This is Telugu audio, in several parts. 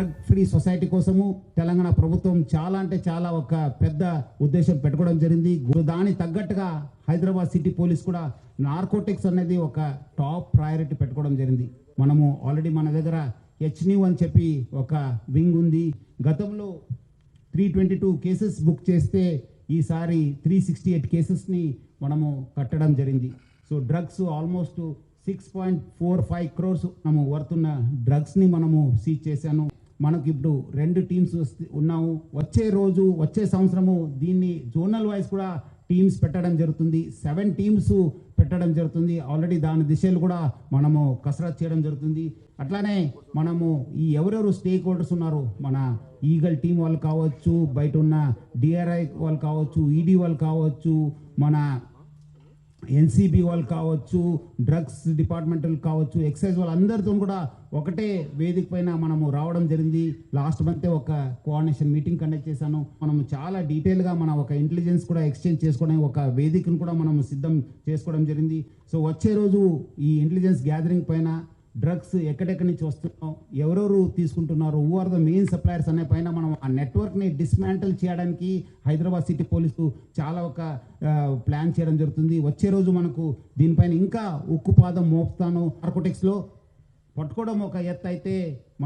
డ్రగ్ ఫ్రీ సొసైటీ కోసము తెలంగాణ ప్రభుత్వం చాలా అంటే చాలా ఒక పెద్ద ఉద్దేశం పెట్టుకోవడం జరిగింది. దానికి తగ్గట్టుగా హైదరాబాద్ సిటీ పోలీస్ కూడా నార్కోటిక్స్ అనేది ఒక టాప్ ప్రయారిటీ పెట్టుకోవడం జరిగింది. మనము ఆల్రెడీ మన దగ్గర హెచ్న్యూ అని చెప్పి ఒక వింగ్ ఉంది. గతంలో 322 కేసెస్ బుక్ చేస్తే ఈసారి 368 కేసెస్ని మనము కట్టడం జరిగింది. సో డ్రగ్స్ ఆల్మోస్ట్ 6.45 crores మనము వర్తున్న డ్రగ్స్ని మనము సీజ్ చేశాను. మనకు ఇప్పుడు 2 టీమ్స్ ఉన్నాము. వచ్చే సంవత్సరము దీన్ని జోనల్ వైజ్ కూడా టీమ్స్ పెట్టడం జరుగుతుంది. 7 టీమ్స్ పెట్టడం జరుగుతుంది. ఆల్రెడీ దాని దిశలు కూడా మనము కసరత్ చేయడం జరుగుతుంది. అట్లానే మనము ఈ ఎవరెవరు స్టేక్ హోల్డర్స్ ఉన్నారు, మన ఈగల్ టీం వాళ్ళు కావచ్చు, బయట ఉన్న డిఆర్ఐ వాళ్ళు కావచ్చు, ఈడీ వాళ్ళు కావచ్చు, మన ఎన్సీబీ వాళ్ళు కావచ్చు, డ్రగ్స్ డిపార్ట్మెంటల్ కావచ్చు, ఎక్సైజ్ వాళ్ళందరితో కూడా ఒకటే వేదిక పైన మనము రావడం జరిగింది. లాస్ట్ మంతే ఒక కోఆర్డినేషన్ మీటింగ్ కండక్ట్ చేశాను. మనము చాలా డీటెయిల్గా మన ఒక ఇంటెలిజెన్స్ కూడా ఎక్స్చేంజ్ చేసుకోవడానికి ఒక వేదికను కూడా మనము సిద్ధం చేసుకోవడం జరిగింది. సో వచ్చే రోజు ఈ ఇంటెలిజెన్స్ గ్యాదరింగ్ పైన డ్రగ్స్ ఎక్కడెక్కడి నుంచి వస్తున్నాం, ఎవరెవరు తీసుకుంటున్నారు, who are the main suppliers అనే పైన మనం ఆ నెట్వర్క్ని డిస్మాంటిల్ చేయడానికి హైదరాబాద్ సిటీ పోలీసు చాలా ఒక ప్లాన్ చేయడం జరుగుతుంది. వచ్చే రోజు మనకు దీనిపైన ఇంకా ఉక్కుపాదం మోపుతాను. నార్కోటిక్స్లో పట్టుకోవడం ఒక ఎత్తు అయితే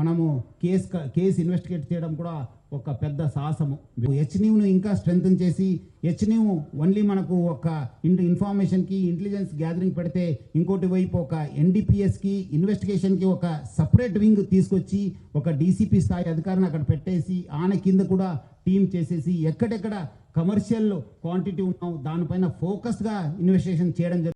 మనము కేసు ఇన్వెస్టిగేట్ చేయడం కూడా ఒక పెద్ద సాహసము. హెచ్న్యూను ఇంకా స్ట్రెంగ్తన్ చేసి హెచ్న్యూ ఓన్లీ మనకు ఒక ఇన్ఫర్మేషన్కి ఇంటెలిజెన్స్ గ్యాదరింగ్ పెడితే ఇంకోటి వైపు ఒక ఎన్డీపీఎస్కి ఇన్వెస్టిగేషన్కి ఒక సపరేట్ వింగ్ తీసుకొచ్చి ఒక డీసీపీ స్థాయి అధికారిని అక్కడ పెట్టేసి ఆయన కింద కూడా టీం చేసేసి ఎక్కడెక్కడ కమర్షియల్ క్వాంటిటీ ఉన్నాం దానిపైన ఫోకస్గా ఇన్వెస్టిగేషన్ చేయడం జరుగుతుంది.